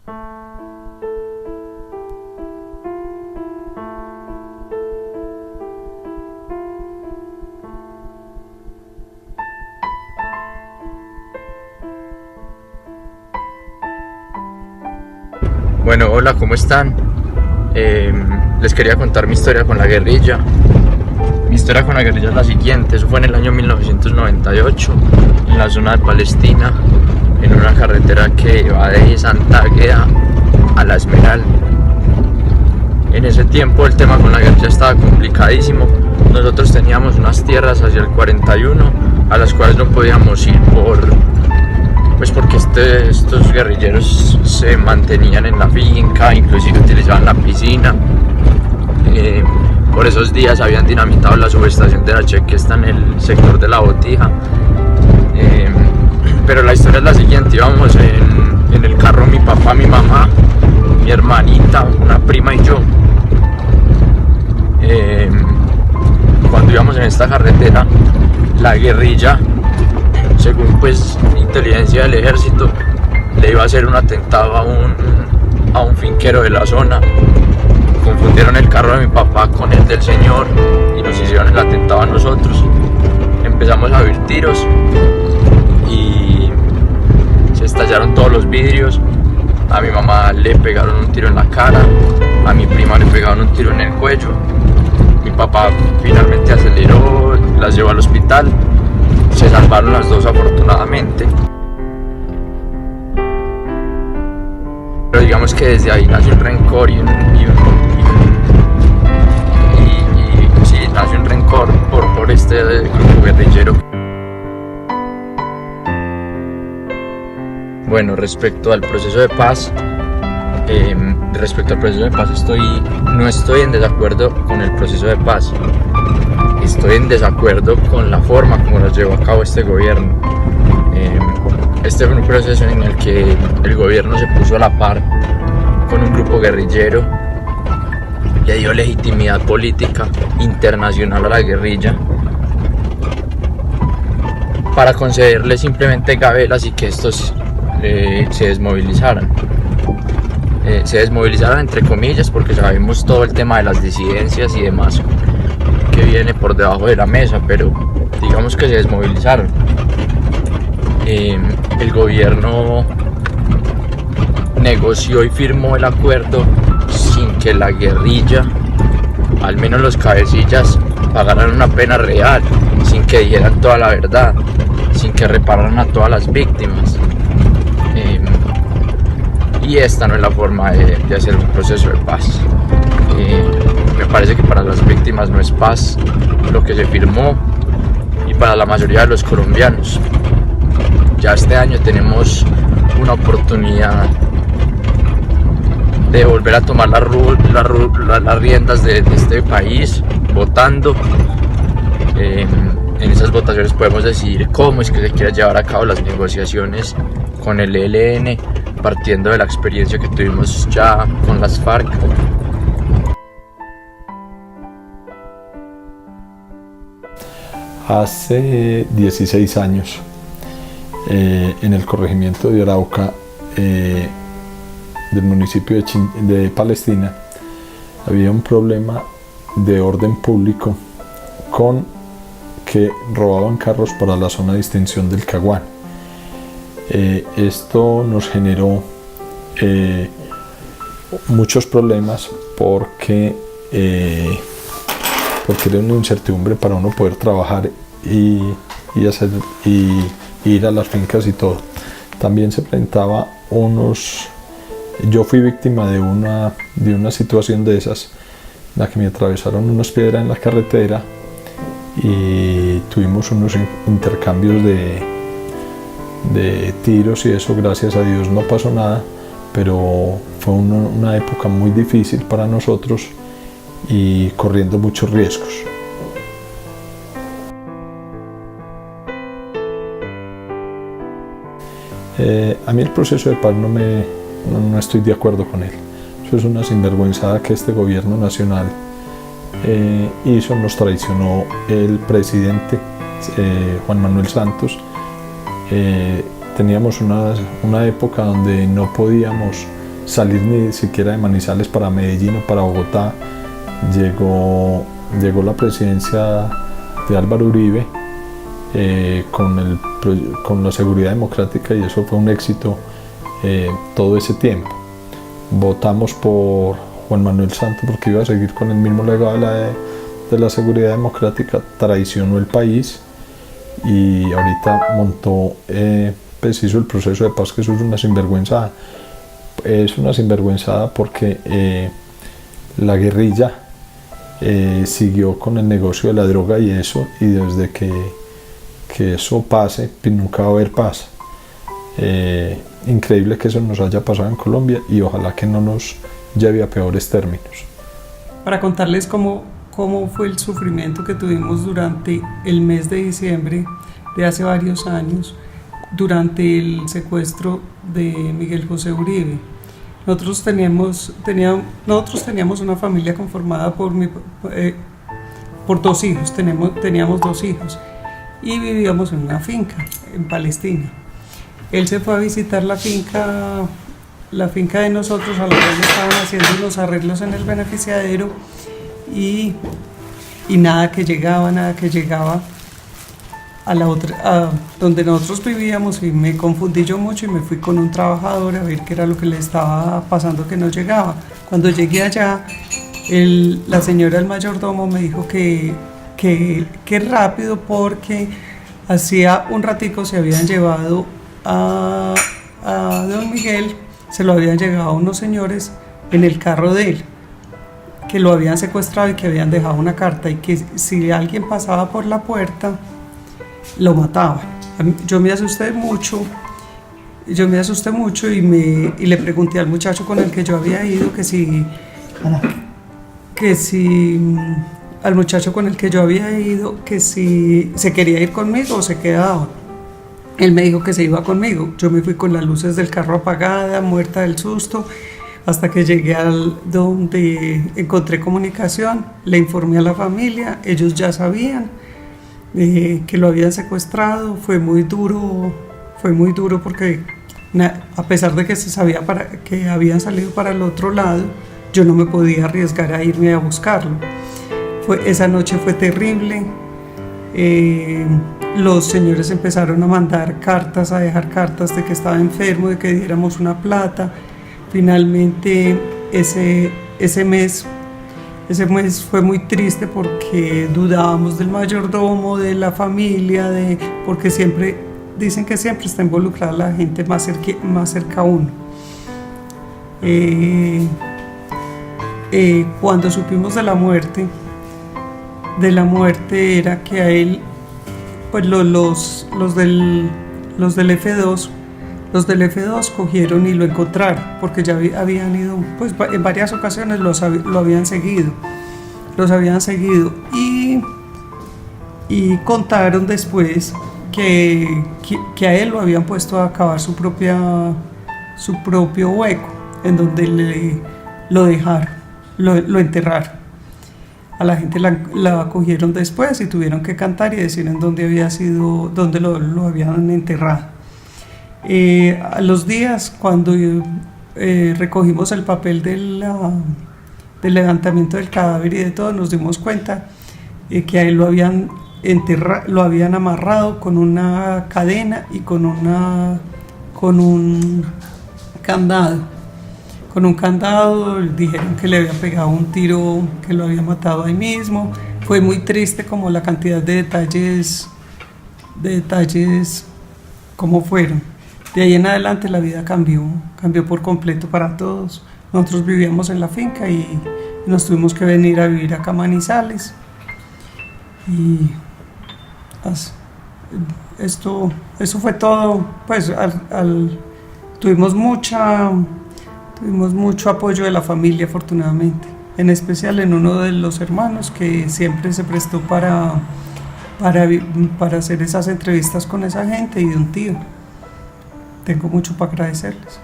Bueno, hola, ¿cómo están? Les quería contar mi historia con la guerrilla. Mi historia con la guerrilla es la siguiente. Eso fue en el año 1998, en la zona de Palestina, en una carretera que va de Santa Águeda a La Esmeralda. En ese tiempo el tema con la guerrilla estaba complicadísimo. Nosotros teníamos unas tierras hacia el 41 a las cuales no podíamos ir porque estos guerrilleros se mantenían en la finca, inclusive utilizaban la piscina. Por esos días habían dinamitado la subestación de la Che, que está en el sector de La Botija. Pero la historia es la siguiente: íbamos en el carro mi papá, mi mamá, mi hermanita, una prima y yo. Cuando íbamos en esta carretera, la guerrilla, según pues inteligencia del ejército, le iba a hacer un atentado a un finquero de la zona. Confundieron el carro de mi papá con el del señor y nos hicieron el atentado a nosotros. Empezamos a oír tiros y se estallaron todos los vidrios. A mi mamá le pegaron un tiro en la cara, a mi prima le pegaron un tiro en el cuello. Mi papá finalmente aceleró, las llevó al hospital. Se salvaron las dos, afortunadamente. Pero digamos que desde ahí nació un rencor sí, nació un rencor por este grupo guerrillero. Bueno, respecto al proceso de paz, no estoy en desacuerdo con el proceso de paz. Estoy en desacuerdo con la forma como lo llevó a cabo este gobierno. Este fue un proceso en el que el gobierno se puso a la par con un grupo guerrillero, le dio legitimidad política internacional a la guerrilla para concederle simplemente gabelas y que estos se desmovilizaran. Se desmovilizaran entre comillas, porque sabemos todo el tema de las disidencias y demás que viene por debajo de la mesa, pero digamos que se desmovilizaron. El gobierno negoció y firmó el acuerdo sin que la guerrilla, al menos los cabecillas, pagaran una pena real, sin que dijeran toda la verdad, sin que repararan a todas las víctimas. Y esta no es la forma de hacer un proceso de paz. Me parece que para las víctimas no es paz lo que se firmó, y para la mayoría de los colombianos. Ya este año tenemos una oportunidad de volver a tomar las riendas de este país, votando. En esas votaciones podemos decidir cómo es que se quieren llevar a cabo las negociaciones con el ELN, partiendo de la experiencia que tuvimos ya con las FARC. Hace 16 años, en el corregimiento de Arauca, del municipio de Palestina, había un problema de orden público con que robaban carros para la zona de extensión del Caguán. Esto nos generó muchos problemas porque era una incertidumbre para uno poder trabajar y ir a las fincas y todo. También se presentaba yo fui víctima de una situación de esas, en la que me atravesaron unas piedras en la carretera y tuvimos unos intercambios de tiros y eso. Gracias a Dios no pasó nada, pero fue una época muy difícil para nosotros y corriendo muchos riesgos. A mí el proceso de paz no estoy de acuerdo con él. Eso es una sinvergüenzada que este gobierno nacional hizo. Nos traicionó el presidente Juan Manuel Santos. Teníamos una época donde no podíamos salir ni siquiera de Manizales para Medellín o para Bogotá. Llegó la presidencia de Álvaro Uribe con la seguridad democrática, y eso fue un éxito todo ese tiempo. Votamos por Juan Manuel Santos porque iba a seguir con el mismo legado de la seguridad democrática. Traicionó el país y ahorita montó, pues hizo el proceso de paz, que eso es una sinvergüenzada. Es una sinvergüenzada porque la guerrilla siguió con el negocio de la droga y desde que eso pase, pues nunca va a haber paz. Increíble que eso nos haya pasado en Colombia, y ojalá que no nos lleve a peores términos. Para contarles cómo fue el sufrimiento que tuvimos durante el mes de diciembre de hace varios años, durante el secuestro de Miguel José Uribe. Nosotros teníamos una familia conformada por 2 hijos, teníamos 2 hijos, y vivíamos en una finca en Palestina. Él se fue a visitar la finca de nosotros, a la cual estaban haciendo unos arreglos en el beneficiadero, y nada que llegaba a donde nosotros vivíamos, y me confundí yo mucho y me fui con un trabajador a ver qué era lo que le estaba pasando, que no llegaba. Cuando llegué allá, la señora del mayordomo me dijo que rápido, porque hacía un ratico se habían llevado a don Miguel, se lo habían llevado unos señores en el carro de él, que lo habían secuestrado y que habían dejado una carta, y que si alguien pasaba por la puerta lo mataban. Yo me asusté mucho y le pregunté al muchacho con el que yo había ido que si se quería ir conmigo o se quedaba. Él me dijo que se iba conmigo. Yo me fui con las luces del carro apagadas, muerta del susto, hasta que llegué donde encontré comunicación. Le informé a la familia, ellos ya sabían que lo habían secuestrado. Fue muy duro porque a pesar de que se sabía que habían salido para el otro lado, yo no me podía arriesgar a irme a buscarlo. Esa noche fue terrible. Los señores empezaron a mandar cartas, a dejar cartas de que estaba enfermo, de que diéramos una plata. Finalmente ese mes fue muy triste, porque dudábamos del mayordomo, de la familia, porque dicen que siempre está involucrada la gente más cerca a uno. Cuando supimos de la muerte era que a él, pues los del F2 cogieron y lo encontraron, porque ya habían ido, pues en varias ocasiones lo habían seguido, y contaron después que a él lo habían puesto a cavar su propio hueco, en donde lo dejaron, lo enterraron. A la gente la cogieron después y tuvieron que cantar y decir en dónde había sido, dónde lo habían enterrado. A los días, cuando recogimos el papel del levantamiento del cadáver y de todo, nos dimos cuenta que a él lo habían amarrado con una cadena y con un candado. Dijeron que le había pegado un tiro, que lo había matado ahí mismo. Fue muy triste como la cantidad de detalles como fueron. De ahí en adelante la vida cambió por completo para todos. Nosotros vivíamos en la finca y nos tuvimos que venir a vivir acá a Manizales. Y eso fue todo. Pues tuvimos mucho apoyo de la familia, afortunadamente, en especial en uno de los hermanos, que siempre se prestó para hacer esas entrevistas con esa gente, y de un tío. Tengo mucho para agradecerles.